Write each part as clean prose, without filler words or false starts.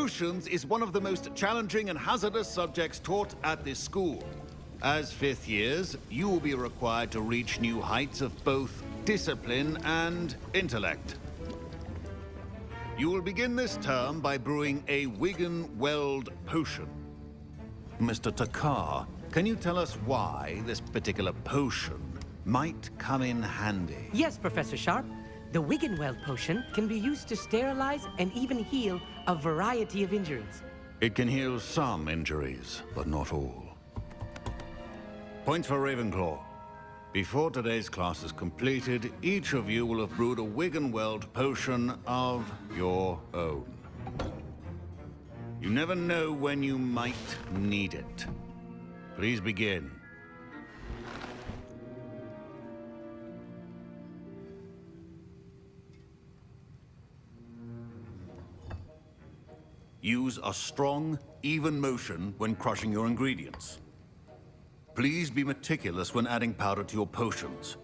Potions is one of the most challenging and hazardous subjects taught at this school. As fifth years, you will be required to reach new heights of both discipline and intellect. You will begin this term by brewing a Wiggenweld potion. Mr. Takar, can you tell us why this particular potion might come in handy? Yes, Professor Sharp. The Wiggenweld potion can be used to sterilize and even heal a variety of injuries. It can heal some injuries, but not all. Points for Ravenclaw. Before today's class is completed, each of you will have brewed a Wiggenweld potion of your own. You never know when you might need it. Please begin. Use a strong, even motion when crushing your ingredients. Please be meticulous when adding powder to your potions.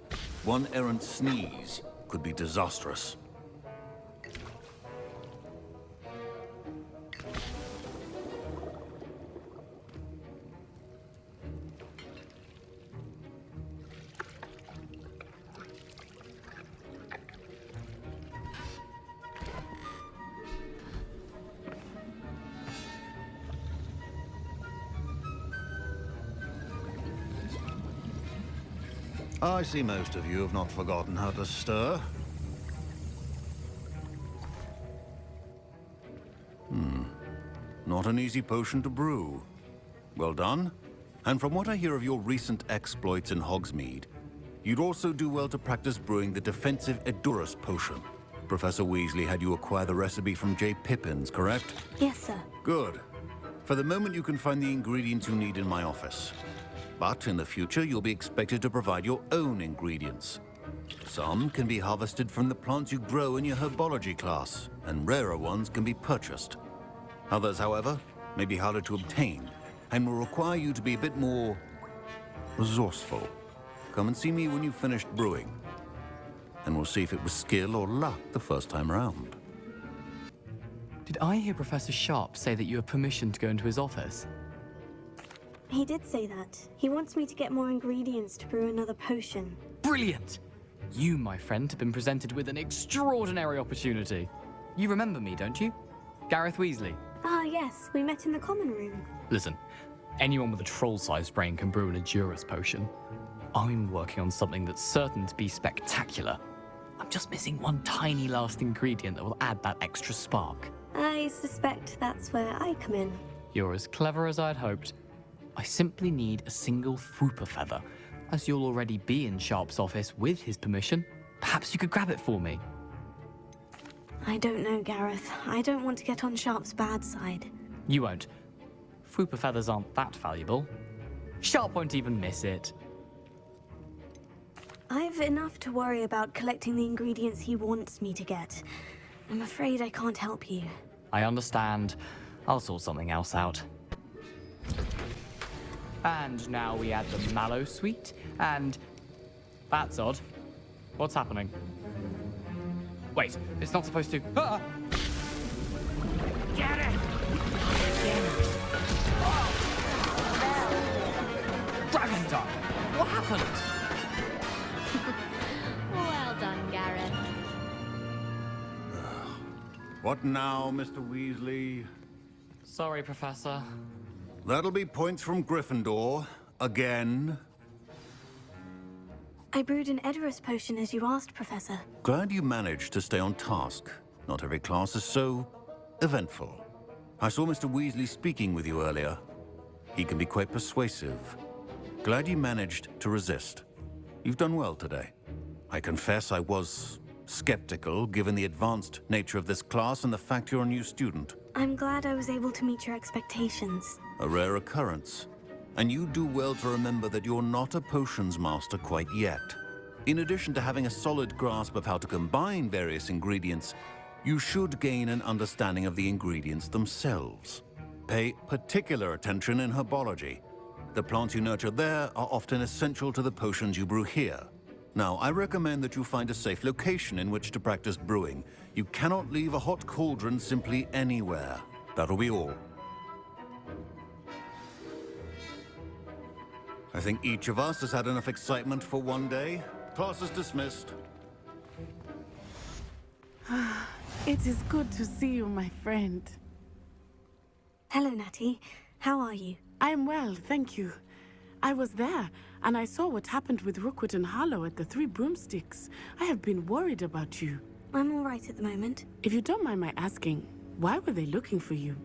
One errant sneeze could be disastrous. I see most of you have not forgotten how to stir. Not an easy potion to brew. Well done. And from what I hear of your recent exploits in Hogsmeade, you'd also do well to practice brewing the defensive Edurus potion. Professor Weasley had you acquire the recipe from J. Pippins, correct? Yes, sir. Good. For the moment, you can find the ingredients you need in my office. But in the future, you'll be expected to provide your own ingredients. Some can be harvested from the plants you grow in your herbology class, and rarer ones can be purchased. Others, however, may be harder to obtain, and will require you to be a bit more resourceful. Come and see me when you've finished brewing, and we'll see if it was skill or luck the first time around. Did I hear Professor Sharp say that you have permission to go into his office? He did say that. He wants me to get more ingredients to brew another potion. Brilliant! You, my friend, have been presented with an extraordinary opportunity. You remember me, don't you? Gareth Weasley. Ah, yes. We met in the common room. Listen, anyone with a troll-sized brain can brew an Edurus potion. I'm working on something that's certain to be spectacular. I'm just missing one tiny last ingredient that will add that extra spark. I suspect that's where I come in. You're as clever as I'd hoped. I simply need a single Fwooper feather. As you'll already be in Sharp's office with his permission, perhaps you could grab it for me. I don't know, Gareth. I don't want to get on Sharp's bad side. You won't. Fwooper feathers aren't that valuable. Sharp won't even miss it. I've enough to worry about collecting the ingredients he wants me to get. I'm afraid I can't help you. I understand. I'll sort something else out. And now we add the mallow sweet, and... That's odd. What's happening? Wait, it's not supposed to... Ah! Get it! Dragon Dart! What happened? Well done, Gareth. What now, Mr. Weasley? Sorry, Professor. That'll be points from Gryffindor. Again. I brewed an Edurus potion as you asked, Professor. Glad you managed to stay on task. Not every class is so eventful. I saw Mr. Weasley speaking with you earlier. He can be quite persuasive. Glad you managed to resist. You've done well today. I confess I was skeptical, given the advanced nature of this class and the fact you're a new student. I'm glad I was able to meet your expectations. A rare occurrence. And you do well to remember that you're not a potions master quite yet. In addition to having a solid grasp of how to combine various ingredients, you should gain an understanding of the ingredients themselves. Pay particular attention in herbology. The plants you nurture there are often essential to the potions you brew here. Now, I recommend that you find a safe location in which to practice brewing. You cannot leave a hot cauldron simply anywhere. That'll be all. I think each of us has had enough excitement for one day. Class is dismissed. It is good to see you, my friend. Hello, Natty. How are you? I'm well, thank you. I was there, and I saw what happened with Rookwood and Harlow at the Three Broomsticks. I have been worried about you. I'm all right at the moment. If you don't mind my asking, why were they looking for you?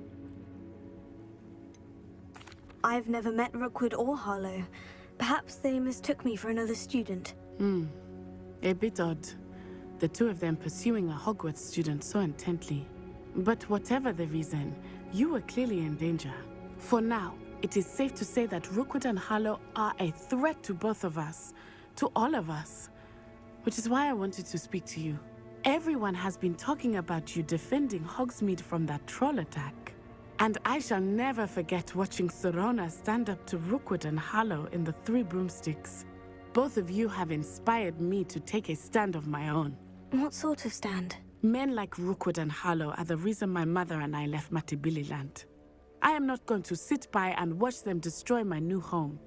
I've never met Rookwood or Harlow. Perhaps they mistook me for another student. A bit odd. The two of them pursuing a Hogwarts student so intently. But whatever the reason, you were clearly in danger. For now, it is safe to say that Rookwood and Harlow are a threat to both of us, to all of us. Which is why I wanted to speak to you. Everyone has been talking about you defending Hogsmeade from that troll attack. And I shall never forget watching Serona stand up to Rookwood and Harlow in the Three Broomsticks. Both of you have inspired me to take a stand of my own. What sort of stand? Men like Rookwood and Harlow are the reason my mother and I left Matabeleland. I am not going to sit by and watch them destroy my new home.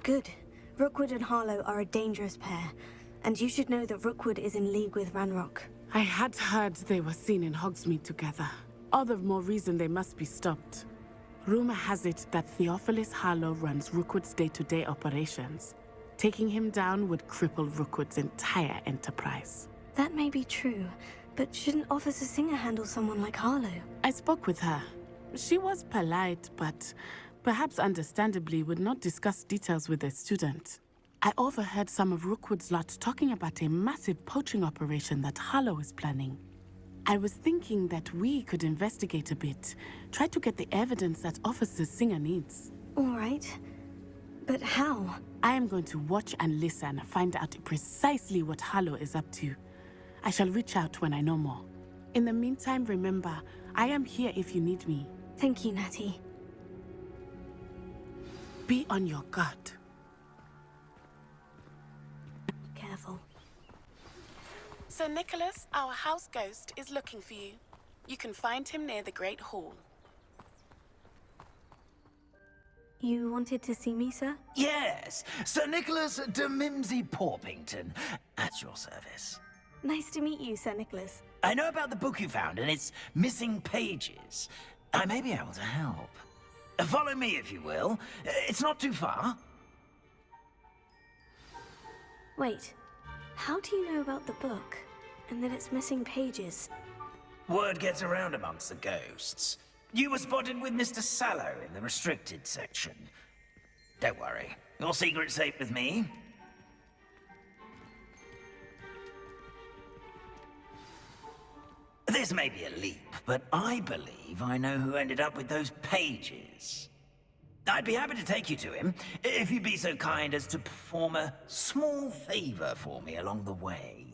Good. Rookwood and Harlow are a dangerous pair, and you should know that Rookwood is in league with Ranrock. I had heard they were seen in Hogsmeade together. All the more reason they must be stopped. Rumor has it that Theophilus Harlow runs Rookwood's day-to-day operations. Taking him down would cripple Rookwood's entire enterprise. That may be true, but shouldn't Officer Singer handle someone like Harlow? I spoke with her. She was polite, but perhaps understandably would not discuss details with a student. I overheard some of Rookwood's lot talking about a massive poaching operation that Harlow is planning. I was thinking that we could investigate a bit, try to get the evidence that Officer Singer needs. All right. But how? I am going to watch and listen, find out precisely what Harlow is up to. I shall reach out when I know more. In the meantime, remember, I am here if you need me. Thank you, Natty. Be on your guard. Careful. Sir Nicholas, our house ghost, is looking for you. You can find him near the Great Hall. You wanted to see me, sir? Yes, Sir Nicholas de Mimsy Porpington, at your service. Nice to meet you, Sir Nicholas. I know about the book you found and its missing pages. I may be able to help. Follow me, if you will. It's not too far. Wait, how do you know about the book? And that it's missing pages? Word gets around amongst the ghosts. You were spotted with Mr. Sallow in the restricted section. Don't worry, your secret's safe with me. This may be a leap, but I believe I know who ended up with those pages. I'd be happy to take you to him, if you'd be so kind as to perform a small favor for me along the way.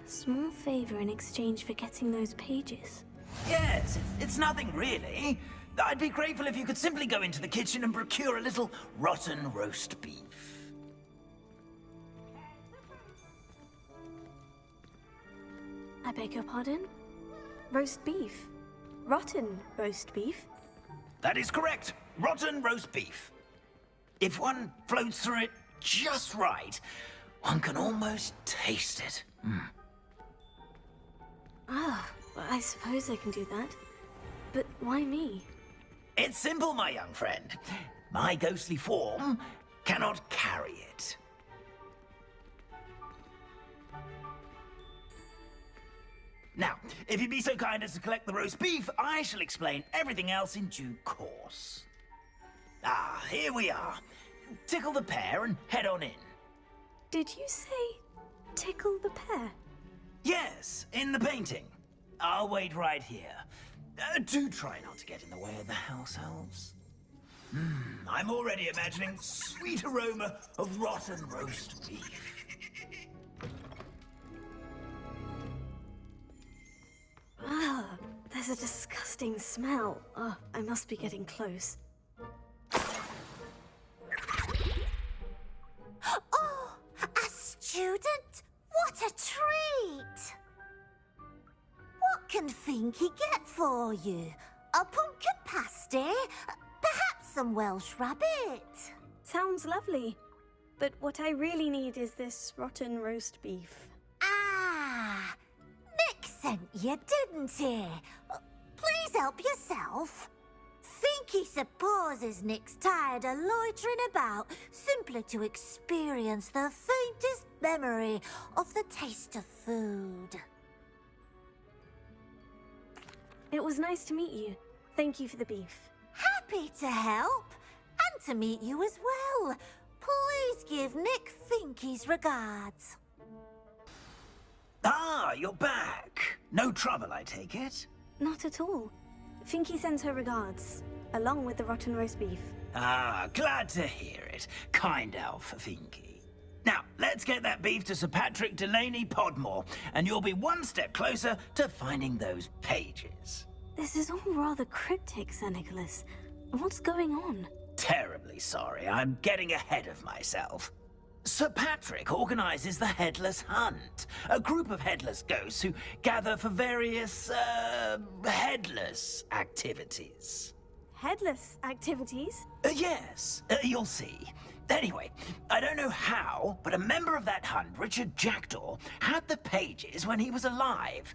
Small favor in exchange for getting those pages. Yes, it's nothing really. I'd be grateful if you could simply go into the kitchen and procure a little rotten roast beef. I beg your pardon? Roast beef? Rotten roast beef? That is correct. Rotten roast beef. If one floats through it just right, one can almost taste it. Ah, well, I suppose I can do that. But why me? It's simple, my young friend. My ghostly form cannot carry it. Now, if you'd be so kind as to collect the roast beef, I shall explain everything else in due course. Ah, here we are. Tickle the pear and head on in. Did you say tickle the pear? Yes, in the painting. I'll wait right here. Do try not to get in the way of the house elves. I'm already imagining sweet aroma of rotten roast beef. Ah, there's a disgusting smell. Oh, I must be getting close. Oh, a student? What a treat! What can Finky get for you? A pumpkin pasty? Perhaps some Welsh rabbit? Sounds lovely. But what I really need is this rotten roast beef. Ah! Nick sent you, didn't he? Please help yourself. Finky supposes Nick's tired of loitering about simply to experience the faintest memory of the taste of food. It was nice to meet you. Thank you for the beef. Happy to help, and to meet you as well. Please give Nick Finky's regards. Ah, you're back. No trouble, I take it? Not at all. Finky sends her regards, along with the rotten roast beef. Ah, glad to hear it. Kind elf, Finky. Now, let's get that beef to Sir Patrick Delaney Podmore, and you'll be one step closer to finding those pages. This is all rather cryptic, Sir Nicholas. What's going on? Terribly sorry, I'm getting ahead of myself. Sir Patrick organizes the Headless Hunt, a group of headless ghosts who gather for various, headless activities. Headless activities? Yes, you'll see. Anyway, I don't know how, but a member of that hunt, Richard Jackdaw, had the pages when he was alive.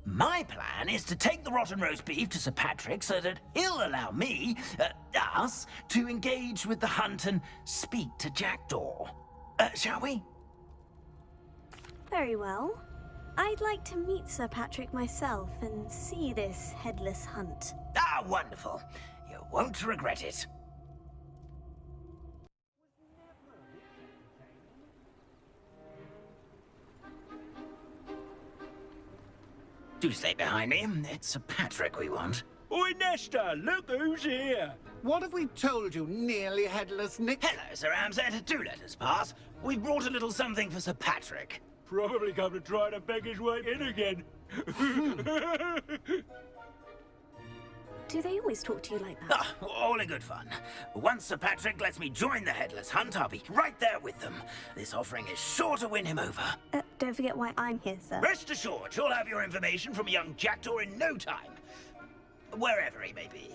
My plan is to take the rotten roast beef to Sir Patrick so that he'll allow me, us, to engage with the hunt and speak to Jackdaw. Shall we? Very well. I'd like to meet Sir Patrick myself and see this headless hunt. Ah, wonderful. You won't regret it. Do stay behind me. It's Sir Patrick we want. Oi, Nesta, look who's here. What have we told you, nearly headless Nick? Hello, Sir Ramsay. Do let us pass. We've brought a little something for Sir Patrick. Probably come to try to beg his way in again. Do they always talk to you like that? Ah, all in good fun. Once Sir Patrick lets me join the Headless Hunt, I'll be right there with them. This offering is sure to win him over. Don't forget why I'm here, sir. Rest assured, you'll have your information from a young Jackdaw in no time. Wherever he may be.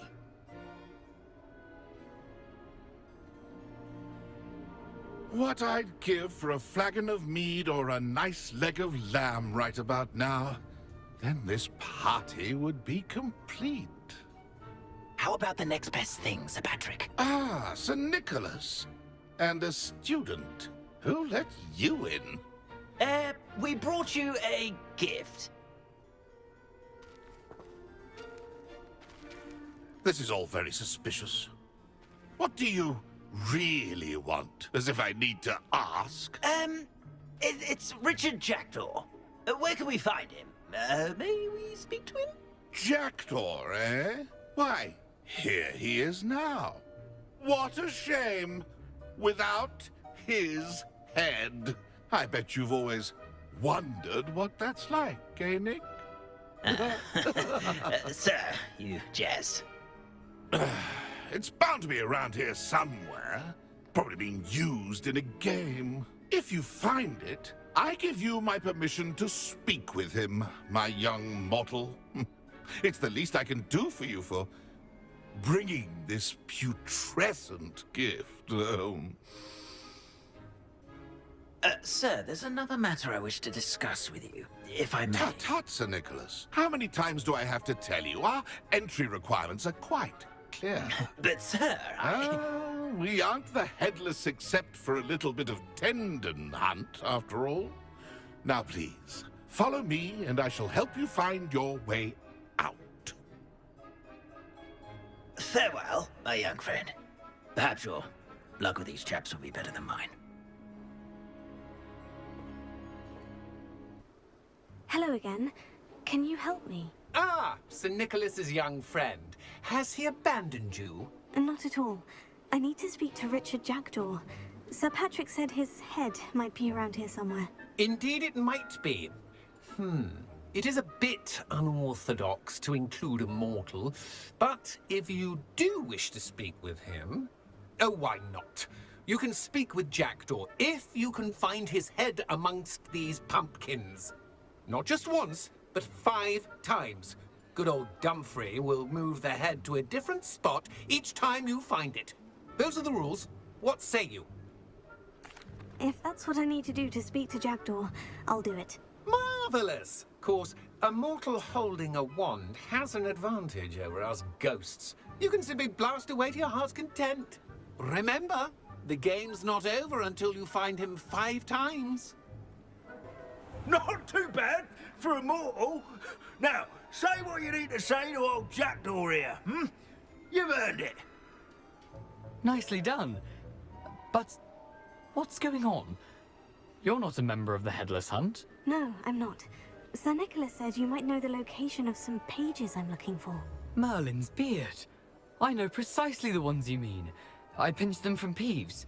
What I'd give for a flagon of mead or a nice leg of lamb right about now. Then this party would be complete. How about the next best thing, Sir Patrick? Ah, Sir Nicholas. And a student. Who let you in? We brought you a gift. This is all very suspicious. What do you really want? As if I need to ask. It's Richard Jackdaw. Where can we find him? May we speak to him? Jackdaw, eh? Why, here he is now. What a shame. Without his head. I bet you've always wondered what that's like, eh, Nick? Sir, you jest. It's bound to be around here somewhere. Probably being used in a game. If you find it, I give you my permission to speak with him, my young mortal. It's the least I can do for you for bringing this putrescent gift home. Sir, there's another matter I wish to discuss with you, if I may. Tut, tut, Sir Nicholas. How many times do I have to tell you? Our entry requirements are quite clear. But, sir, we aren't the headless except for a little bit of tendon hunt, after all. Now, please, follow me, and I shall help you find your way out. Farewell, my young friend. Perhaps your luck with these chaps will be better than mine. Hello again. Can you help me? Ah, Sir Nicholas's young friend. Has he abandoned you? Not at all. I need to speak to Richard Jackdaw. Sir Patrick said his head might be around here somewhere. Indeed it might be. It is a bit unorthodox to include a mortal, but if you do wish to speak with him... Oh, why not? You can speak with Jackdaw if you can find his head amongst these pumpkins. Not just once, but 5 times. Good old Dumfrey will move the head to a different spot each time you find it. Those are the rules. What say you? If that's what I need to do to speak to Jackdaw, I'll do it. Marvelous! Of course, a mortal holding a wand has an advantage over us ghosts. You can simply blast away to your heart's content. Remember, the game's not over until you find him 5 times. Not too bad for a mortal. Now, say what you need to say to old Jackdaw here, hmm? You've earned it. Nicely done. But what's going on? You're not a member of the Headless Hunt. No, I'm not. Sir Nicholas said you might know the location of some pages I'm looking for. Merlin's beard. I know precisely the ones you mean. I pinched them from Peeves.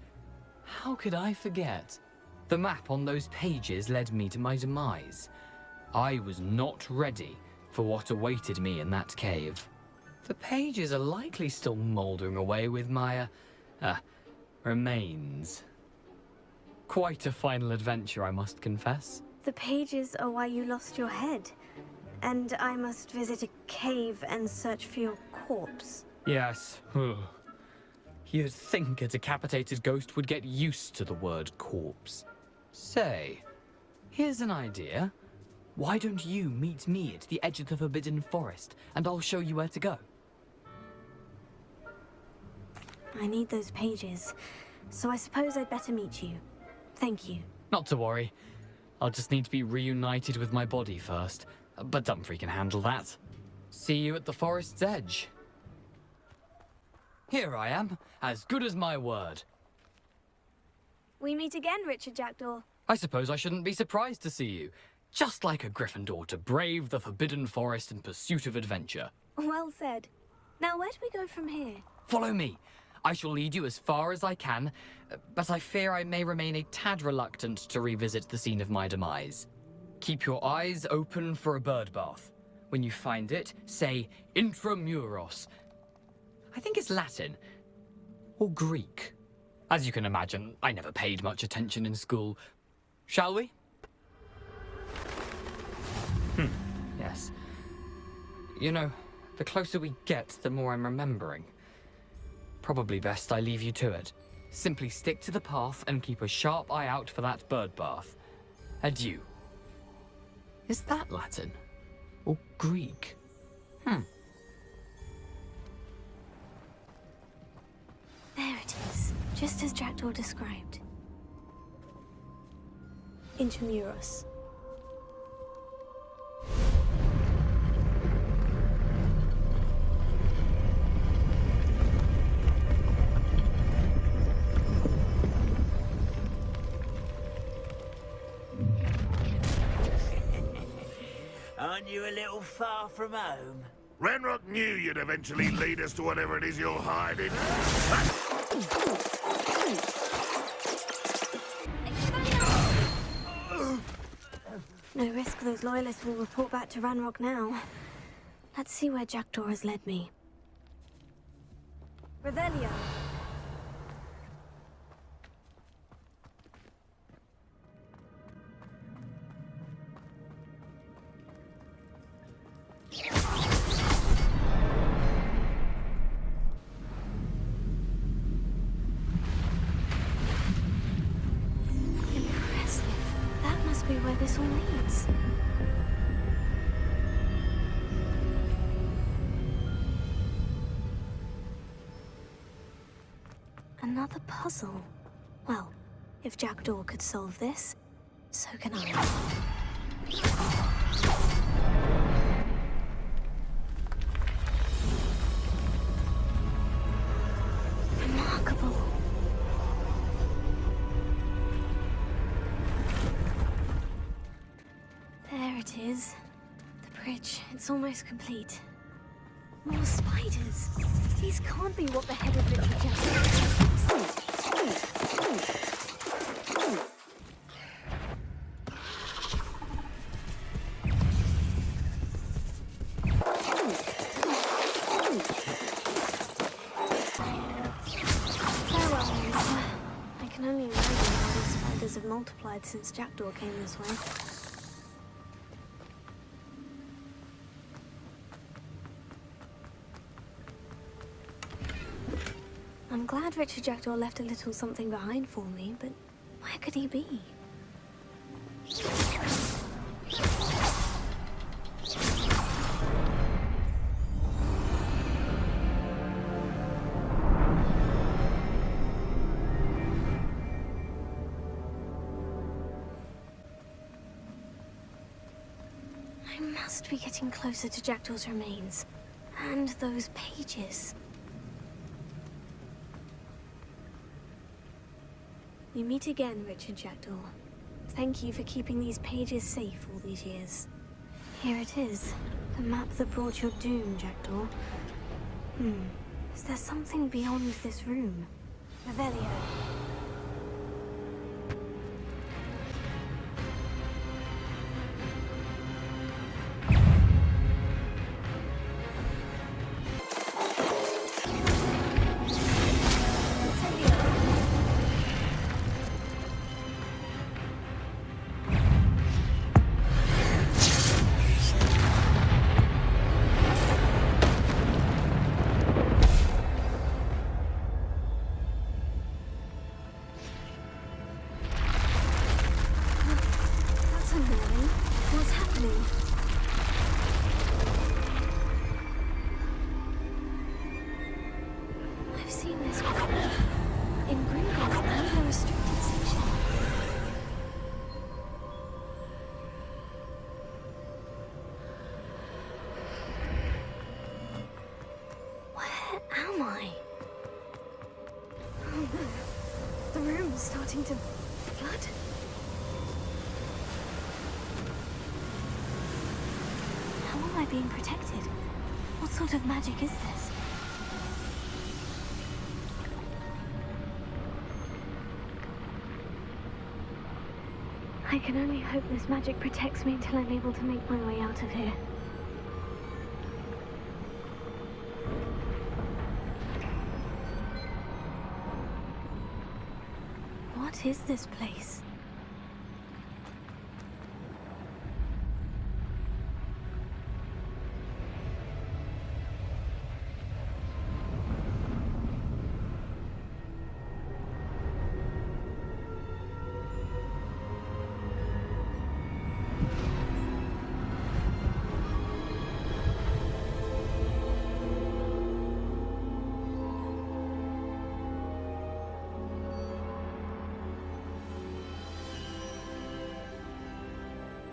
How could I forget? The map on those pages led me to my demise. I was not ready for what awaited me in that cave. The pages are likely still mouldering away with my, remains. Quite a final adventure, I must confess. The pages are why you lost your head. And I must visit a cave and search for your corpse. Yes. You'd think a decapitated ghost would get used to the word corpse. Say, here's an idea. Why don't you meet me at the edge of the Forbidden Forest, and I'll show you where to go? I need those pages, so I suppose I'd better meet you. Thank you. Not to worry. I'll just need to be reunited with my body first, but Dumfrey can handle that. See you at the forest's edge. Here I am, as good as my word. We meet again, Richard Jackdaw. I suppose I shouldn't be surprised to see you. Just like a Gryffindor to brave the Forbidden Forest in pursuit of adventure. Well said. Now, where do we go from here? Follow me. I shall lead you as far as I can, but I fear I may remain a tad reluctant to revisit the scene of my demise. Keep your eyes open for a bird bath. When you find it, say Intramuros. I think it's Latin. Or Greek. As you can imagine, I never paid much attention in school. Shall we? Yes. You know, the closer we get, the more I'm remembering. Probably best I leave you to it. Simply stick to the path and keep a sharp eye out for that bird bath. Adieu. Is that Latin? Or Greek? There it is, just as Jackdaw described. Intramuros. Aren't you a little far from home? Ranrock knew you'd eventually lead us to whatever it is you're hiding. No risk those loyalists will report back to Ranrock now. Let's see where Jackdaw has led me. Revelio. Impressive. That must be where this all leads. Another puzzle. Well, if Jackdaw could solve this, so can I. Remarkable. There it is. The bridge. It's almost complete. More spiders. These can't be what the head of Richard Jackdaw. have multiplied since Jackdaw came this way. I'm glad Richard Jackdaw left a little something behind for me, but where could he be? I must be getting closer to Jackdaw's remains. And those pages. We meet again, Richard Jackdaw. Thank you for keeping these pages safe all these years. Here it is. The map that brought your doom, Jackdaw. Is there something beyond this room? Revelio. What's happening? I've seen this before. In Gringotts and the restricted section. Where am I? Oh no. The room's starting to flood. How am I being protected? What sort of magic is this? I can only hope this magic protects me until I'm able to make my way out of here. What is this place?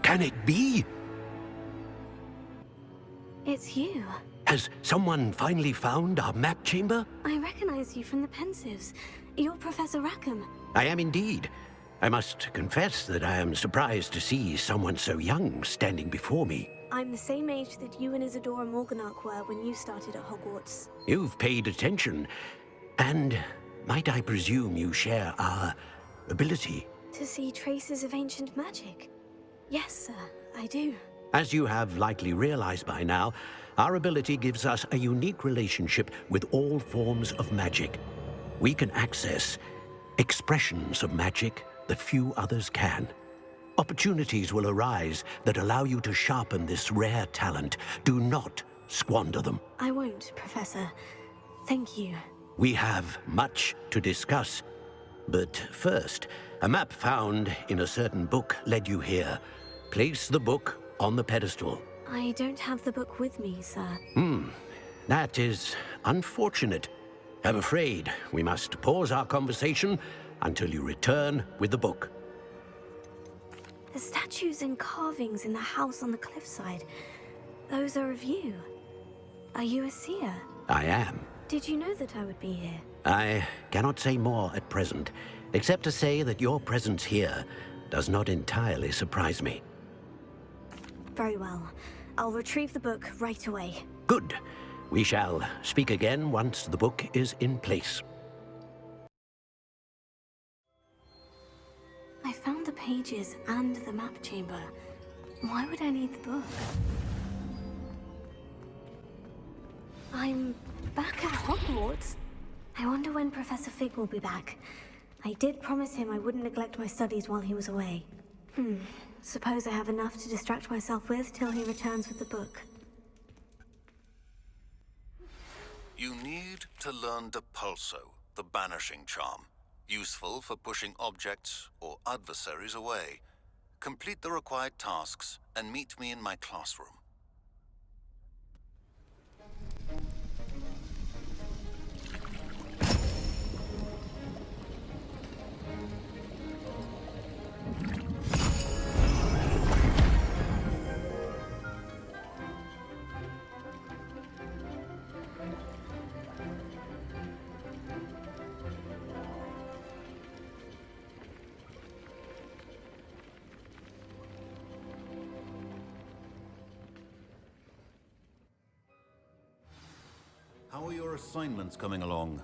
Can it be? It's you. Has someone finally found our map chamber? I recognize you from the Pensives. You're Professor Rackham. I am indeed. I must confess that I am surprised to see someone so young standing before me. I'm the same age that you and Isadora Morganach were when you started at Hogwarts. You've paid attention. And might I presume you share our ability? To see traces of ancient magic? Yes, sir, I do. As you have likely realized by now, our ability gives us a unique relationship with all forms of magic. We can access expressions of magic that few others can. Opportunities will arise that allow you to sharpen this rare talent. Do not squander them. I won't, Professor. Thank you. We have much to discuss. But first, a map found in a certain book led you here. Place the book on the pedestal. I don't have the book with me, sir. That is unfortunate. I'm afraid we must pause our conversation until you return with the book. The statues and carvings in the house on the cliffside, those are of you. Are you a seer? I am. Did you know that I would be here? I cannot say more at present, except to say that your presence here does not entirely surprise me. Very well. I'll retrieve the book right away. Good. We shall speak again once the book is in place. I found the pages and the map chamber. Why would I need the book? I'm back at Hogwarts. I wonder when Professor Fig will be back. I did promise him I wouldn't neglect my studies while he was away. Suppose I have enough to distract myself with till he returns with the book. You need to learn Depulso, the banishing charm. Useful for pushing objects or adversaries away. Complete the required tasks and meet me in my classroom. How are your assignments coming along?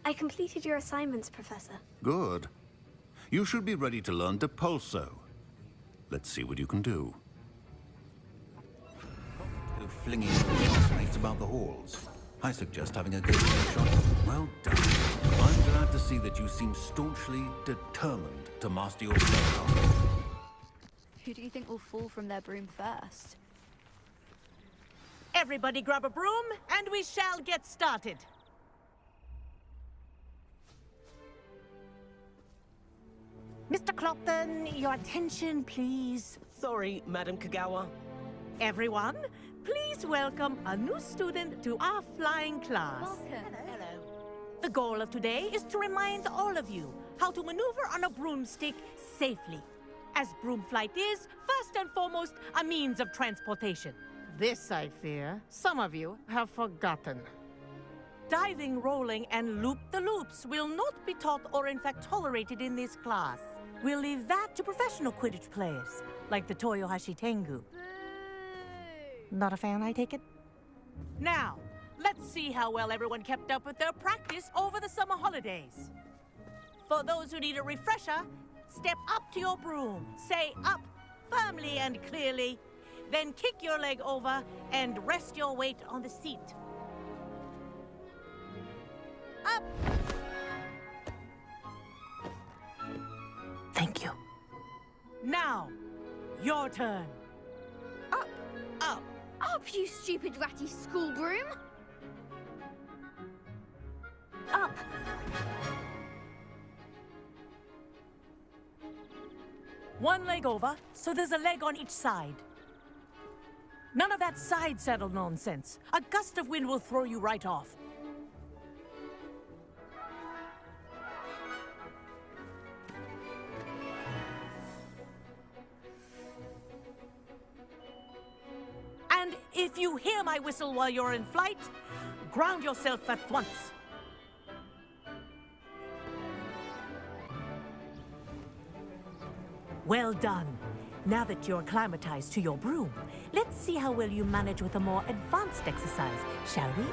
I completed your assignments, Professor. Good. You should be ready to learn Depulso. Let's see what you can do. Go flinging classmates about the halls. I suggest having a good shot. Well done. I'm glad to see that you seem staunchly determined to master your spellcraft. Who do you think will fall from their broom first? Everybody grab a broom, and we shall get started. Mr. Clopton, your attention, please. Sorry, Madam Kagawa. Everyone, please welcome a new student to our flying class. Welcome. Hello. The goal of today is to remind all of you how to maneuver on a broomstick safely. As broom flight is, first and foremost, a means of transportation. This, I fear, some of you have forgotten. Diving, rolling, and loop-the-loops will not be taught or in fact tolerated in this class. We'll leave that to professional Quidditch players, like the Toyohashi Tengu. Not a fan, I take it? Now, let's see how well everyone kept up with their practice over the summer holidays. For those who need a refresher, step up to your broom, say up firmly and clearly, then kick your leg over and rest your weight on the seat. Up! Thank you. Now, your turn. Up! Up! Up, you stupid ratty school broom! Up! One leg over, so there's a leg on each side. None of that side saddle nonsense. A gust of wind will throw you right off. And if you hear my whistle while you're in flight, ground yourself at once. Well done. Now that you're acclimatized to your broom, let's see how well you manage with a more advanced exercise, shall we?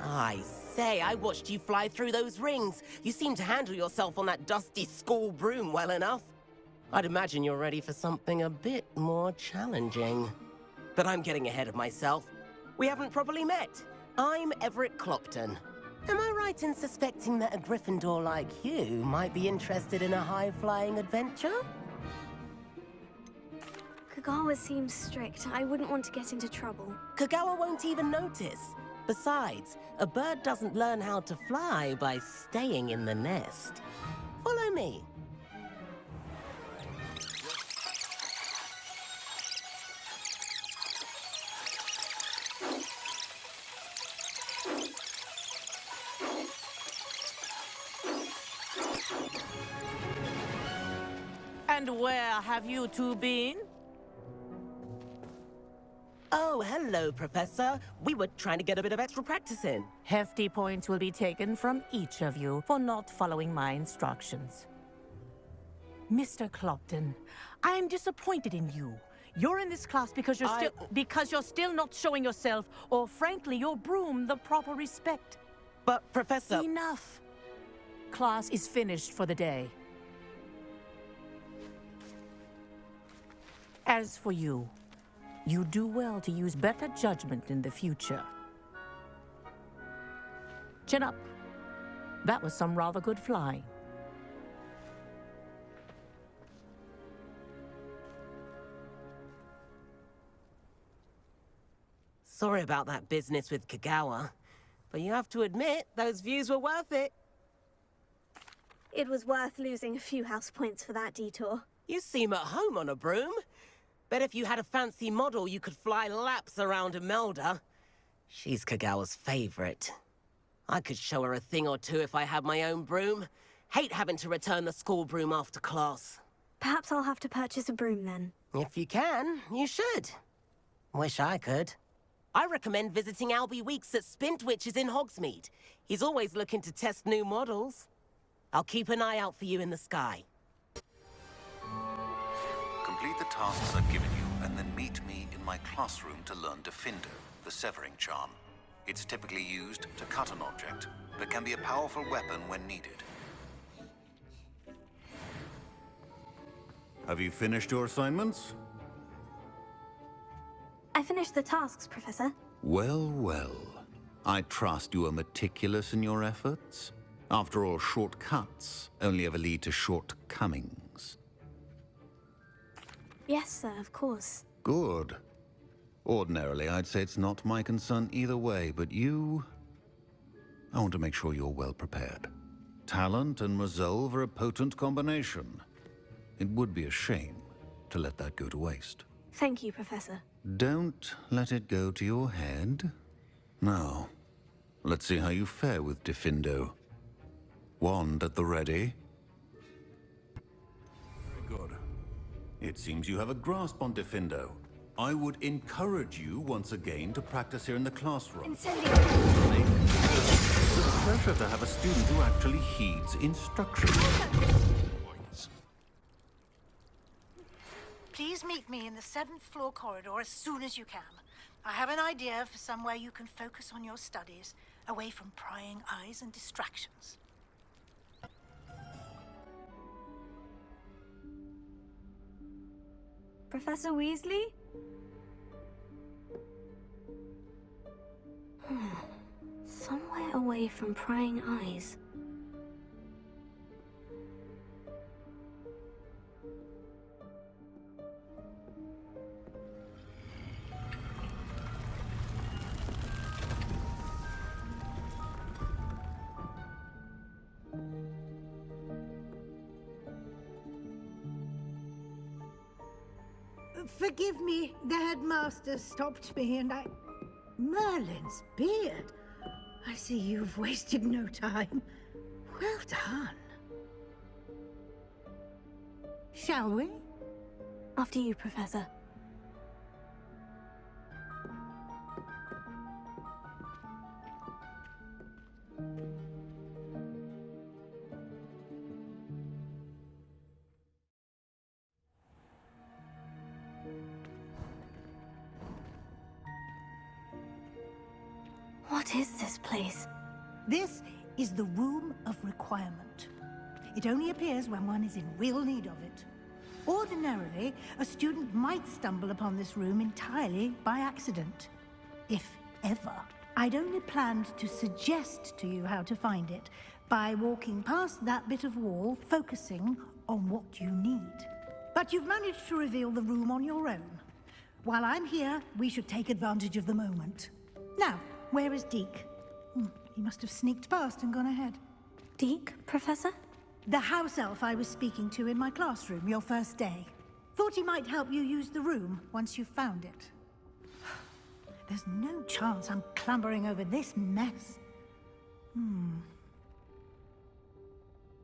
I say, I watched you fly through those rings. You seem to handle yourself on that dusty school broom well enough. I'd imagine you're ready for something a bit more challenging. But I'm getting ahead of myself. We haven't properly met. I'm Everett Clopton. Am I right in suspecting that a Gryffindor like you might be interested in a high-flying adventure? Kagawa seems strict. I wouldn't want to get into trouble. Kagawa won't even notice. Besides, a bird doesn't learn how to fly by staying in the nest. Follow me. And where have you two been? Oh, hello, Professor. We were trying to get a bit of extra practice in. Hefty points will be taken from each of you for not following my instructions. Mr. Clopton, I am disappointed in you. You're in this class because you're still not showing yourself, or frankly, your broom the proper respect. But, Professor... Enough. Class is finished for the day. As for you, you do well to use better judgment in the future. Chin up. That was some rather good flying. Sorry about that business with Kagawa, but you have to admit, those views were worth it. It was worth losing a few house points for that detour. You seem at home on a broom. Bet if you had a fancy model, you could fly laps around Imelda. She's Kagawa's favorite. I could show her a thing or two if I had my own broom. Hate having to return the school broom after class. Perhaps I'll have to purchase a broom then. If you can, you should. Wish I could. I recommend visiting Albie Weeks at Spintwitches in Hogsmeade. He's always looking to test new models. I'll keep an eye out for you in the sky. Complete the tasks I've given you, and then meet me in my classroom to learn Diffindo, the severing charm. It's typically used to cut an object, but can be a powerful weapon when needed. Have you finished your assignments? I finished the tasks, Professor. Well, well. I trust you are meticulous in your efforts. After all, shortcuts only ever lead to shortcomings. Yes, sir, of course. Good. Ordinarily, I'd say it's not my concern either way, but you... I want to make sure you're well prepared. Talent and resolve are a potent combination. It would be a shame to let that go to waste. Thank you, Professor. Don't let it go to your head. Now, let's see how you fare with Diffindo. Wand at the ready. Very good. It seems you have a grasp on Diffindo. I would encourage you once again to practice here in the classroom. It's a pleasure to have a student who actually heeds instructions. Please meet me in the 7th floor corridor as soon as you can. I have an idea for somewhere you can focus on your studies, away from prying eyes and distractions. Professor Weasley? Somewhere away from prying eyes. Forgive me, the headmaster stopped me and I... Merlin's beard. I see you've wasted no time. Well done. Shall we? After you, Professor. What is this place? This is the Room of Requirement. It only appears when one is in real need of it. Ordinarily, a student might stumble upon this room entirely by accident. If ever. I'd only planned to suggest to you how to find it by walking past that bit of wall, focusing on what you need. But you've managed to reveal the room on your own. While I'm here, we should take advantage of the moment. Now, where is Deke? He must have sneaked past and gone ahead. Deke, Professor? The house elf I was speaking to in my classroom your first day. Thought he might help you use the room once you've found it. There's no chance I'm clambering over this mess.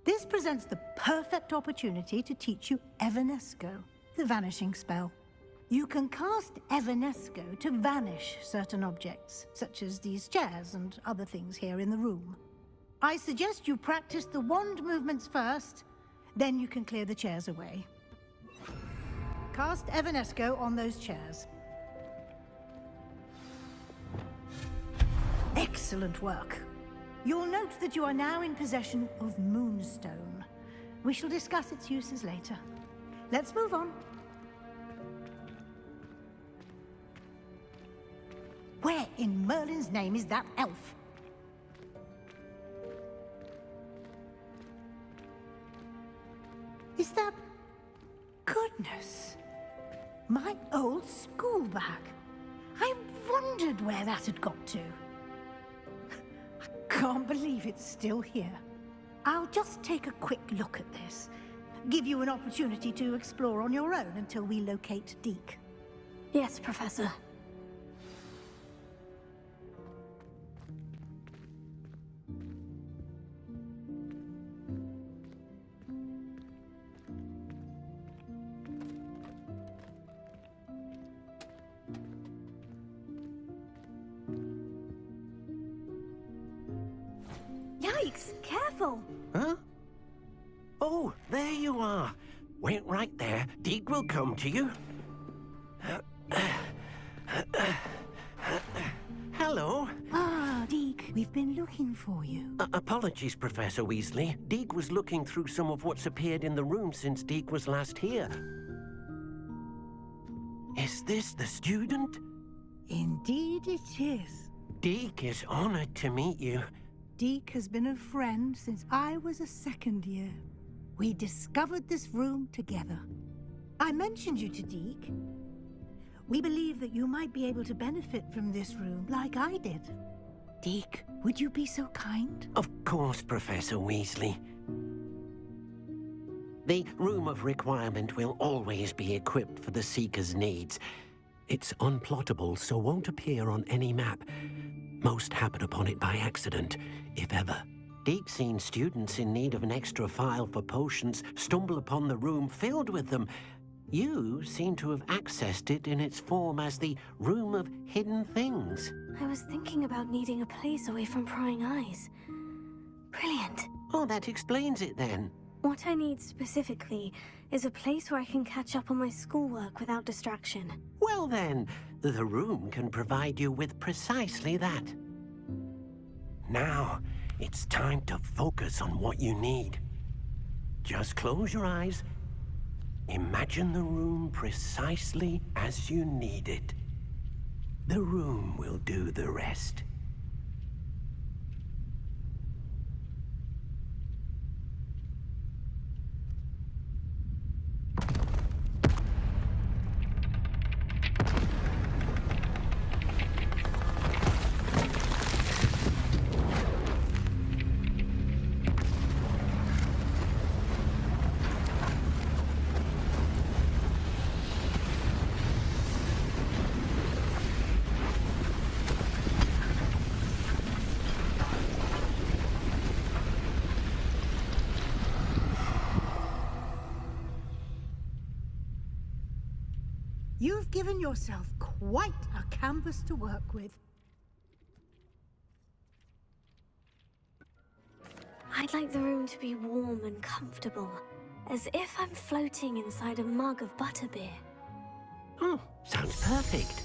This presents the perfect opportunity to teach you Evanesco, the vanishing spell. You can cast Evanesco to vanish certain objects, such as these chairs and other things here in the room. I suggest you practice the wand movements first, then you can clear the chairs away. cast Evanesco on those chairs. Excellent work. You'll note that you are now in possession of Moonstone. We shall discuss its uses later. Let's move on. Where in Merlin's name is that elf? Is that... Goodness. My old school bag. I wondered where that had got to. I can't believe it's still here. I'll just take a quick look at this. Give you an opportunity to explore on your own until we locate Deke. Yes, Professor. Yikes! Careful! Huh? Oh, there you are. Wait right there. Deke will come to you. Hello. Ah, Deke, we've been looking for you. Apologies, Professor Weasley. Deke was looking through some of what's appeared in the room since Deke was last here. Is this the student? Indeed it is. Deke is honored to meet you. Deke has been a friend since I was a second year. We discovered this room together. I mentioned you to Deke. We believe that you might be able to benefit from this room like I did. Deke, would you be so kind? Of course, Professor Weasley. The Room of Requirement will always be equipped for the Seeker's needs. It's unplottable, so won't appear on any map. Most happen upon it by accident, if ever. Deke's seen students in need of an extra file for potions stumble upon the room filled with them. You seem to have accessed it in its form as the Room of Hidden Things. I was thinking about needing a place away from prying eyes. Brilliant. Oh, that explains it then. What I need specifically is a place where I can catch up on my schoolwork without distraction. Well then, the room can provide you with precisely that. Now, it's time to focus on what you need. Just close your eyes. Imagine the room precisely as you need it. The room will do the rest. You've given yourself quite a canvas to work with. I'd like the room to be warm and comfortable, as if I'm floating inside a mug of butterbeer. Oh, sounds perfect.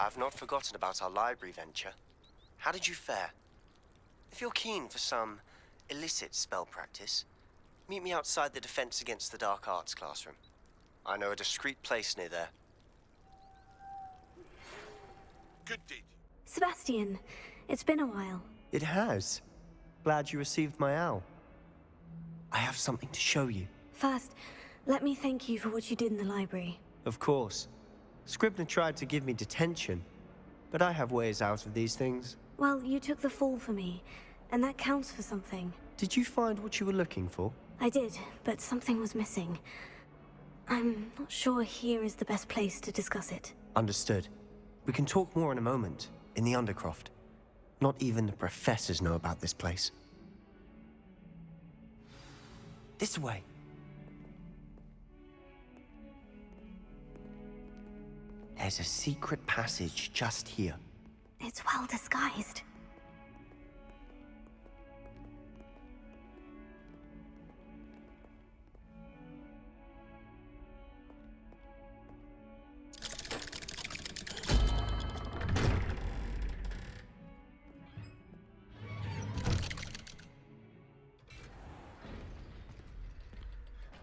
I've not forgotten about our library venture. How did you fare? If you're keen for some illicit spell practice, meet me outside the Defense Against the Dark Arts classroom. I know a discreet place near there. Good deed. Sebastian, it's been a while. It has. Glad you received my owl. I have something to show you. First, let me thank you for what you did in the library. Of course. Scribner tried to give me detention, but I have ways out of these things. Well, you took the fall for me, and that counts for something. Did you find what you were looking for? I did, but something was missing. I'm not sure here is the best place to discuss it. Understood. We can talk more in a moment, in the Undercroft. Not even the professors know about this place. This way. There's a secret passage just here. It's well disguised.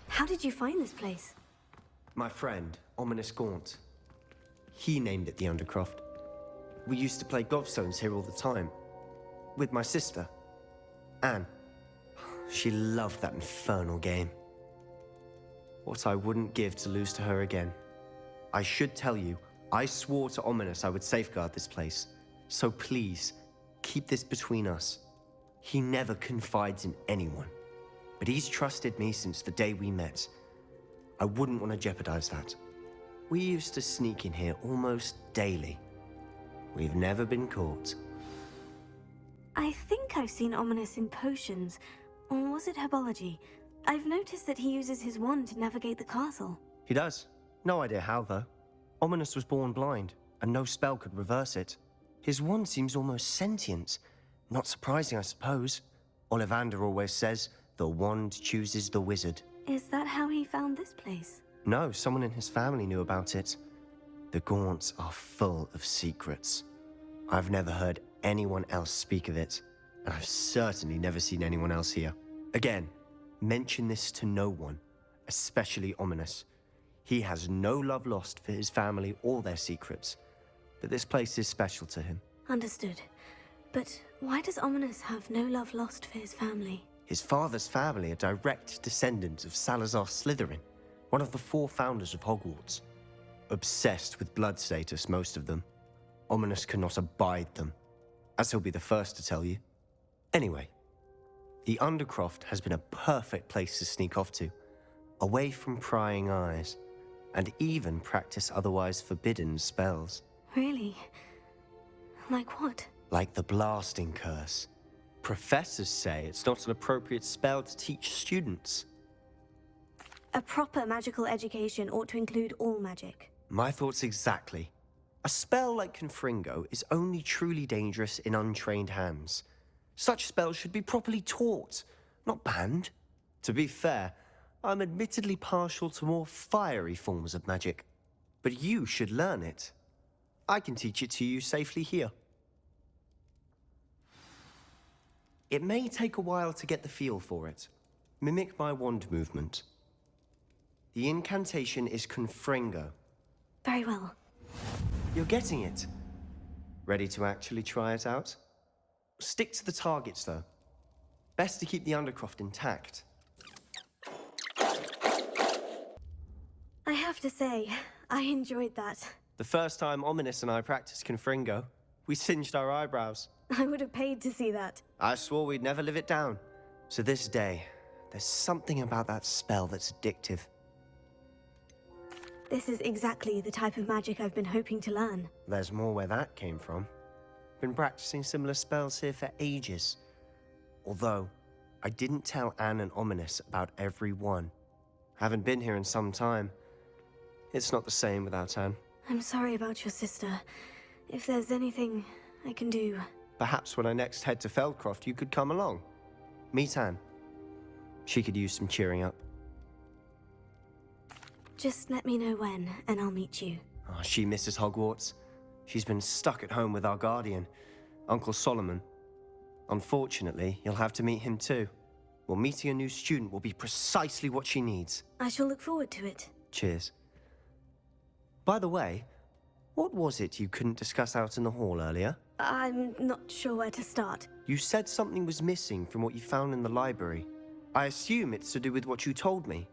How did you find this place? My friend, Ominous Gaunt. He named it the Undercroft. We used to play gobstones here all the time. With my sister, Anne. She loved that infernal game. What I wouldn't give to lose to her again. I should tell you, I swore to Ominous I would safeguard this place. So please, keep this between us. He never confides in anyone. But he's trusted me since the day we met. I wouldn't want to jeopardize that. We used to sneak in here almost daily. We've never been caught. I think I've seen Ominous in potions. Or was it herbology? I've noticed that he uses his wand to navigate the castle. He does. No idea how, though. Ominous was born blind, and no spell could reverse it. His wand seems almost sentient. Not surprising, I suppose. Ollivander always says, the wand chooses the wizard. Is that how he found this place? No, someone in his family knew about it. The Gaunts are full of secrets. I've never heard anyone else speak of it, and I've certainly never seen anyone else here. Again, mention this to no one, especially Ominous. He has no love lost for his family or their secrets, but this place is special to him. Understood. But why does Ominous have no love lost for his family? His father's family are direct descendants of Salazar Slytherin, one of the 4 founders of Hogwarts. Obsessed with blood status, most of them. Ominous cannot abide them, as he'll be the first to tell you. Anyway, the Undercroft has been a perfect place to sneak off to, away from prying eyes, and even practice otherwise forbidden spells. Really? Like what? Like the blasting curse. Professors say it's not an appropriate spell to teach students. A proper magical education ought to include all magic. My thoughts exactly. A spell like Confringo is only truly dangerous in untrained hands. Such spells should be properly taught, not banned. To be fair, I'm admittedly partial to more fiery forms of magic. But you should learn it. I can teach it to you safely here. It may take a while to get the feel for it. Mimic my wand movement. The incantation is Confringo. Very well. You're getting it. Ready to actually try it out? Stick to the targets, though. Best to keep the Undercroft intact. I have to say, I enjoyed that. The first time Ominous and I practiced Confringo, we singed our eyebrows. I would have paid to see that. I swore we'd never live it down. So this day, there's something about that spell that's addictive. This is exactly the type of magic I've been hoping to learn. There's more where that came from. Been practicing similar spells here for ages. Although, I didn't tell Anne and Ominous about every one. Haven't been here in some time. It's not the same without Anne. I'm sorry about your sister. If there's anything I can do... Perhaps when I next head to Feldcroft, you could come along. Meet Anne. She could use some cheering up. Just let me know when, and I'll meet you. Oh, she misses Hogwarts. She's been stuck at home with our guardian, Uncle Solomon. Unfortunately, you'll have to meet him too. Well, meeting a new student will be precisely what she needs. I shall look forward to it. Cheers. By the way, what was it you couldn't discuss out in the hall earlier? I'm not sure where to start. You said something was missing from what you found in the library. I assume it's to do with what you told me.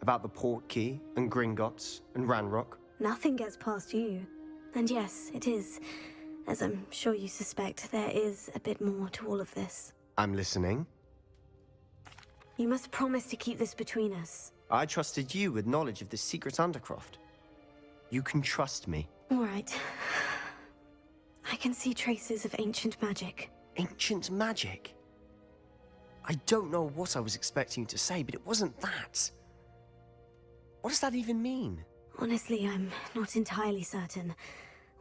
About the Portkey, and Gringotts, and Ranrock. Nothing gets past you. And yes, it is. As I'm sure you suspect, there is a bit more to all of this. I'm listening. You must promise to keep this between us. I trusted you with knowledge of the secret Undercroft. You can trust me. All right. I can see traces of ancient magic. Ancient magic? I don't know what I was expecting you to say, but it wasn't that. What does that even mean? Honestly, I'm not entirely certain.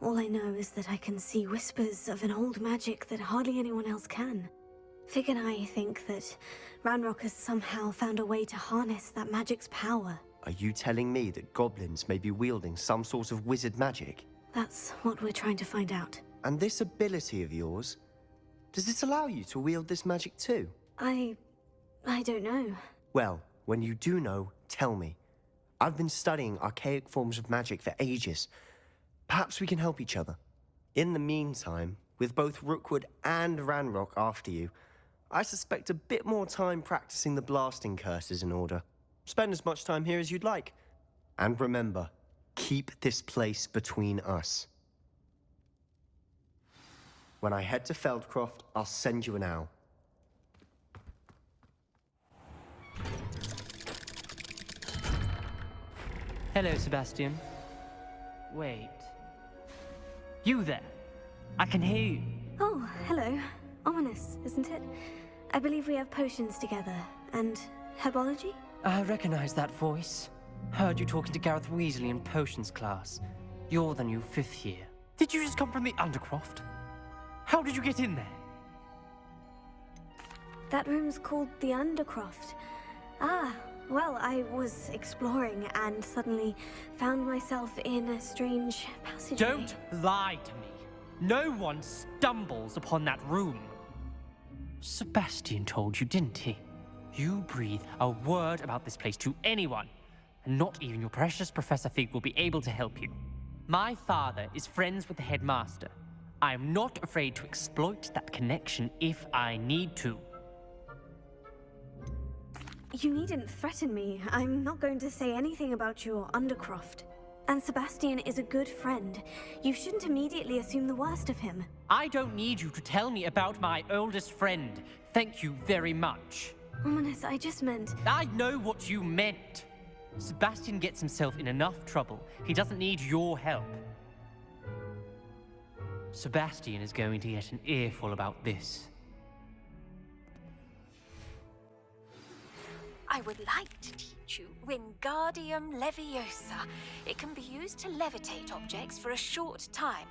All I know is that I can see whispers of an old magic that hardly anyone else can. Fig and I think that Ranrock has somehow found a way to harness that magic's power. Are you telling me that goblins may be wielding some sort of wizard magic? That's what we're trying to find out. And this ability of yours, does it allow you to wield this magic too? I don't know. Well, when you do know, tell me. I've been studying archaic forms of magic for ages. Perhaps we can help each other. In the meantime, with both Rookwood and Ranrock after you, I suspect a bit more time practicing the blasting curse is in order. Spend as much time here as you'd like. And remember, keep this place between us. When I head to Feldcroft, I'll send you an owl. Hello, Sebastian. Wait. You there? I can hear you. Oh, hello. Ominous, isn't it? I believe we have potions together. And herbology? I recognize that voice. Heard you talking to Gareth Weasley in potions class. You're the new 5th year. Did you just come from the Undercroft? How did you get in there? That room's called the Undercroft. Ah, well, I was exploring and suddenly found myself in a strange passageway. Don't lie to me. No one stumbles upon that room. Sebastian told you, didn't he? You breathe a word about this place to anyone, and not even your precious Professor Fig will be able to help you. My father is friends with the headmaster. I am not afraid to exploit that connection if I need to. You needn't threaten me. I'm not going to say anything about your Undercroft. And Sebastian is a good friend. You shouldn't immediately assume the worst of him. I don't need you to tell me about my oldest friend. Thank you very much. Ominous, I just meant... I know what you meant. Sebastian gets himself in enough trouble. He doesn't need your help. Sebastian is going to get an earful about this. I would like to teach you Wingardium Leviosa. It can be used to levitate objects for a short time.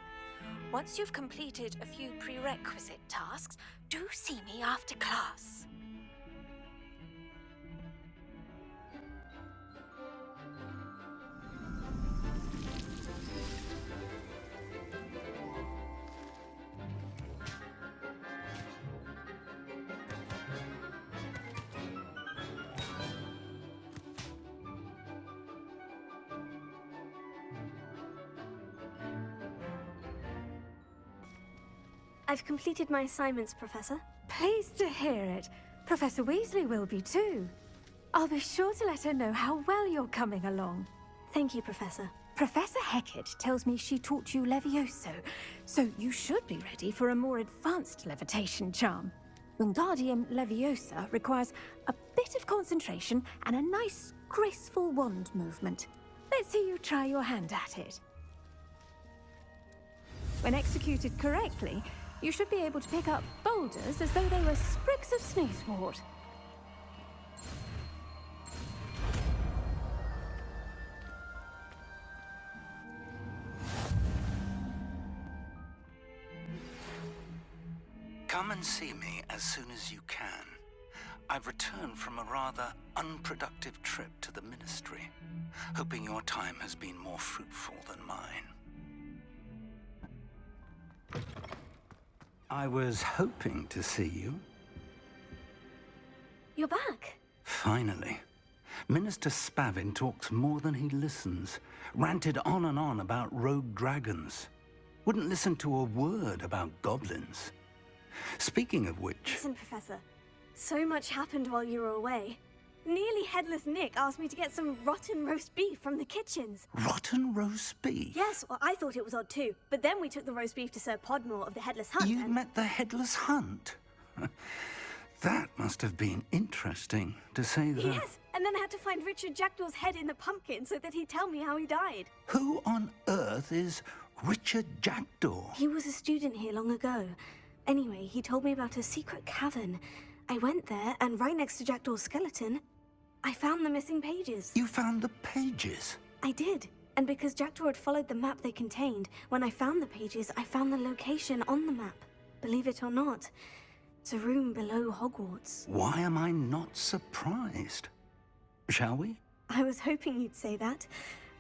Once you've completed a few prerequisite tasks, do see me after class. I've completed my assignments, Professor. Pleased to hear it. Professor Weasley will be too. I'll be sure to let her know how well you're coming along. Thank you, Professor. Professor Hecat tells me she taught you Levioso, so you should be ready for a more advanced levitation charm. Wingardium Leviosa requires a bit of concentration and a nice, graceful wand movement. Let's see you try your hand at it. When executed correctly, you should be able to pick up boulders as though they were sprigs of sneezewort. Come and see me as soon as you can. I've returned from a rather unproductive trip to the Ministry, hoping your time has been more fruitful than mine. I was hoping to see you. You're back. Finally. Minister Spavin talks more than he listens. Ranted on and on about rogue dragons. Wouldn't listen to a word about goblins. Speaking of which... Listen, Professor. So much happened while you were away. Nearly Headless Nick asked me to get some rotten roast beef from the kitchens. Rotten roast beef? Yes, well, I thought it was odd too. But then we took the roast beef to Sir Podmore of the Headless Hunt. You met the Headless Hunt? That must have been interesting, to say the... Yes, and then I had to find Richard Jackdaw's head in the pumpkin so that he'd tell me how he died. Who on earth is Richard Jackdaw? He was a student here long ago. Anyway, he told me about a secret cavern. I went there, and right next to Jackdaw's skeleton, I found the missing pages. You found the pages? I did. And because Jackdaw had followed the map they contained, when I found the pages, I found the location on the map. Believe it or not, it's a room below Hogwarts. Why am I not surprised? Shall we? I was hoping you'd say that.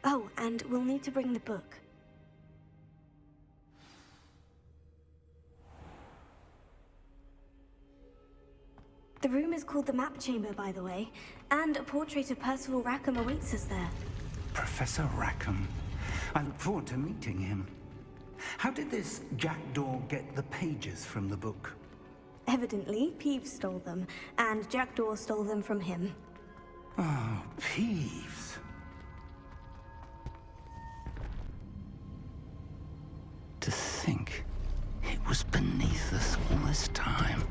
Oh, and we'll need to bring the book. The room is called the Map Chamber, by the way, and a portrait of Percival Rackham awaits us there. Professor Rackham. I look forward to meeting him. How did this Jackdaw get the pages from the book? Evidently, Peeves stole them, and Jackdaw stole them from him. Oh, Peeves. To think it was beneath us all this time.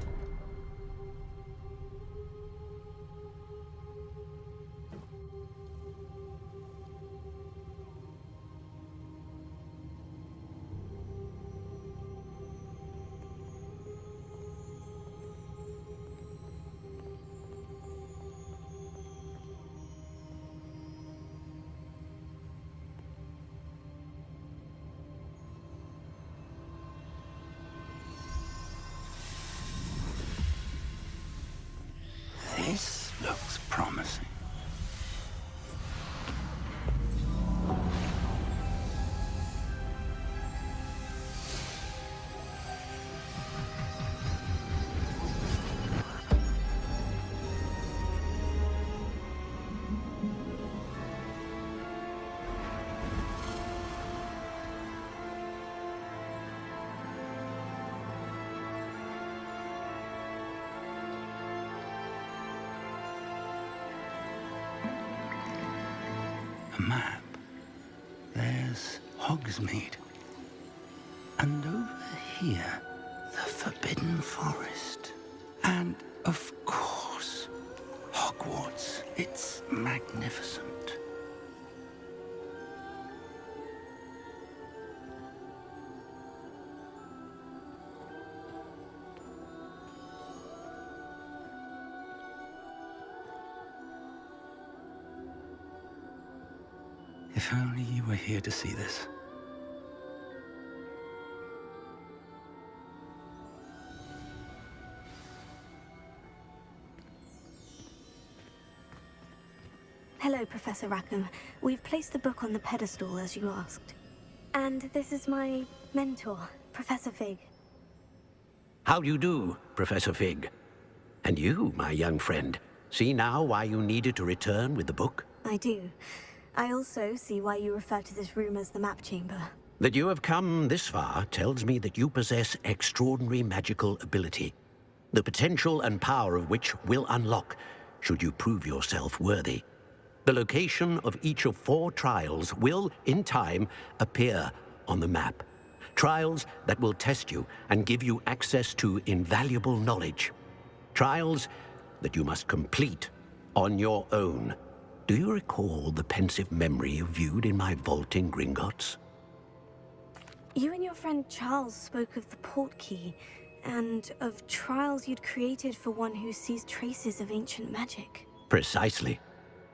This looks promising. A map. There's Hogsmeade. And over here, the Forbidden Forest. And, of course, Hogwarts. It's magnificent. If only you were here to see this. Hello, Professor Rackham. We've placed the book on the pedestal, as you asked. And this is my mentor, Professor Fig. How do you do, Professor Fig? And you, my young friend, see now why you needed to return with the book? I do. I also see why you refer to this room as the Map Chamber. That you have come this far tells me that you possess extraordinary magical ability, the potential and power of which will unlock should you prove yourself worthy. The location of each of 4 trials will, in time, appear on the map. Trials that will test you and give you access to invaluable knowledge. Trials that you must complete on your own. Do you recall the pensive memory you viewed in my vault in Gringotts? You and your friend Charles spoke of the portkey, and of trials you'd created for one who sees traces of ancient magic. Precisely.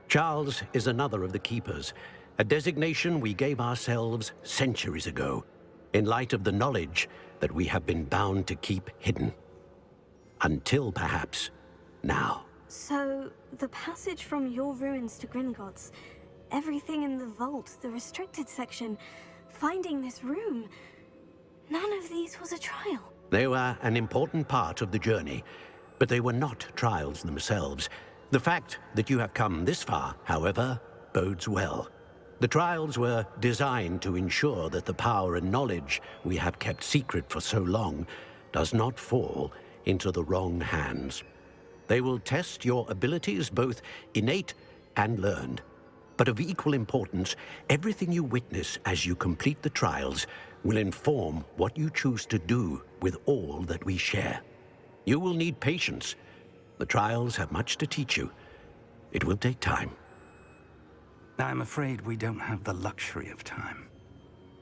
Charles is another of the Keepers, a designation we gave ourselves centuries ago, in light of the knowledge that we have been bound to keep hidden. Until, perhaps, now. So, the passage from your ruins to Gringotts, everything in the vault, the restricted section, finding this room, none of these was a trial. They were an important part of the journey, but they were not trials themselves. The fact that you have come this far, however, bodes well. The trials were designed to ensure that the power and knowledge we have kept secret for so long does not fall into the wrong hands. They will test your abilities, both innate and learned. But of equal importance, everything you witness as you complete the trials will inform what you choose to do with all that we share. You will need patience. The trials have much to teach you. It will take time. I'm afraid we don't have the luxury of time.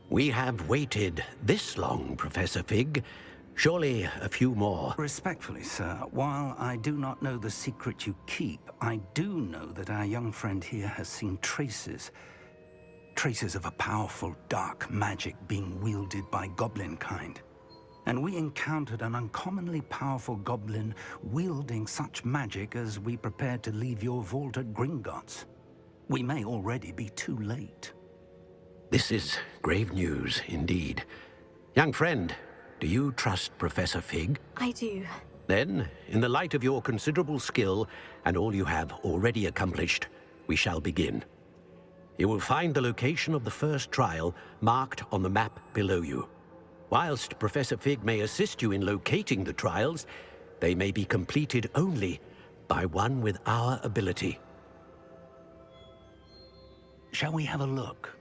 We have waited this long, Professor Fig. Surely a few more. Respectfully, sir, while I do not know the secret you keep, I do know that our young friend here has seen traces. traces of a powerful dark magic being wielded by goblin kind. And we encountered an uncommonly powerful goblin wielding such magic as we prepared to leave your vault at Gringotts. We may already be too late. This is grave news indeed. Young friend, do you trust Professor Fig? I do. Then, in the light of your considerable skill and all you have already accomplished, we shall begin. You will find the location of the first trial marked on the map below you. Whilst Professor Fig may assist you in locating the trials, they may be completed only by one with our ability. Shall we have a look?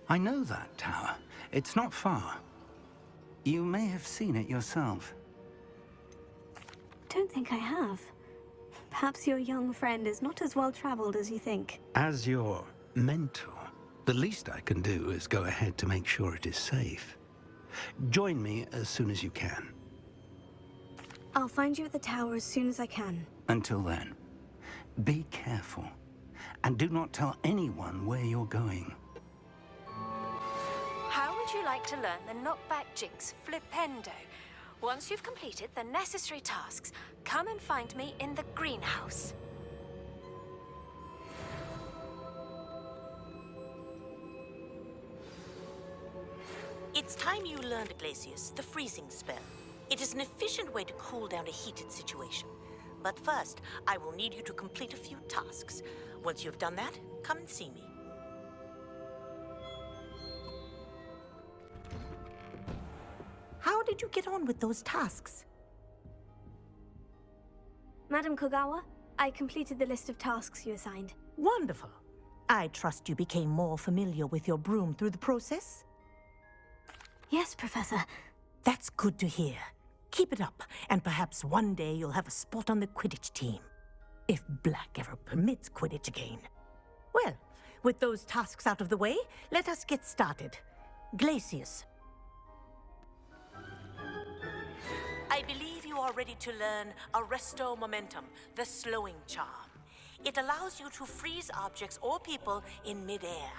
I know that tower. It's not far. You may have seen it yourself. Don't think I have. Perhaps your young friend is not as well-traveled as you think. As your mentor, the least I can do is go ahead to make sure it is safe. Join me as soon as you can. I'll find you at the tower as soon as I can. Until then, be careful, and do not tell anyone where you're going. How would you like to learn the knockback jinx Flipendo? Once you've completed the necessary tasks, come and find me in the greenhouse. It's time you learned, Glacius, the freezing spell. It is an efficient way to cool down a heated situation. But first, I will need you to complete a few tasks. Once you've done that, come and see me. How did you get on with those tasks? Madam Kogawa, I completed the list of tasks you assigned. Wonderful. I trust you became more familiar with your broom through the process? Yes, Professor. That's good to hear. Keep it up, and perhaps one day you'll have a spot on the Quidditch team. If Black ever permits Quidditch again. Well, with those tasks out of the way, let us get started. Glacius. I believe you are ready to learn Arresto Momentum, the slowing charm. It allows you to freeze objects or people in midair.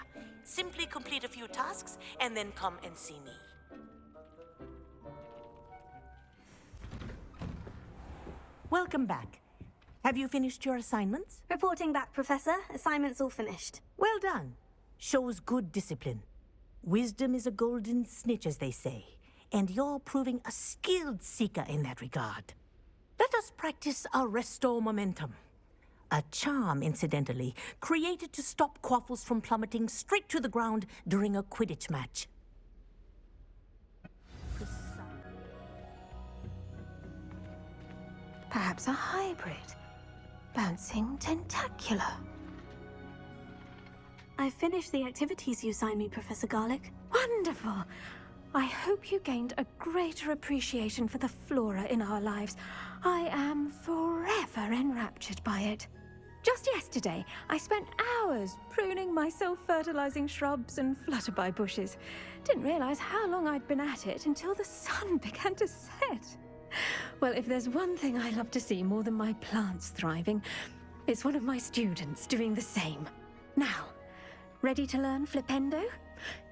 Simply complete a few tasks and then come and see me. Welcome back. Have you finished your assignments? Reporting back, Professor. Assignments all finished. Well done. Shows good discipline. Wisdom is a golden snitch, as they say, and you're proving a skilled seeker in that regard. Let us practice Arresto Momentum. A charm, incidentally, created to stop Quaffles from plummeting straight to the ground during a Quidditch match. Perhaps a hybrid. Bouncing tentacular. I've finished the activities you assigned me, Professor Garlick. Wonderful! I hope you gained a greater appreciation for the flora in our lives. I am forever enraptured by it. Just yesterday, I spent hours pruning my self-fertilizing shrubs and flutterby bushes. Didn't realize how long I'd been at it until the sun began to set. Well, if there's one thing I love to see more than my plants thriving, it's one of my students doing the same. Now, ready to learn Flipendo?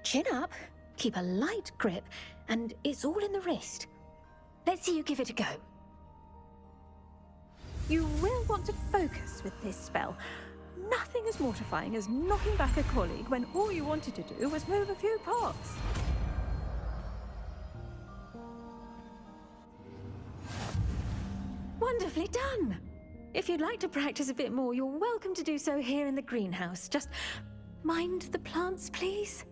Chin up, keep a light grip, and it's all in the wrist. Let's see you give it a go. You will want to focus with this spell. Nothing as mortifying as knocking back a colleague when all you wanted to do was move a few pots. Wonderfully done! If you'd like to practice a bit more, you're welcome to do so here in the greenhouse. Just mind the plants, please.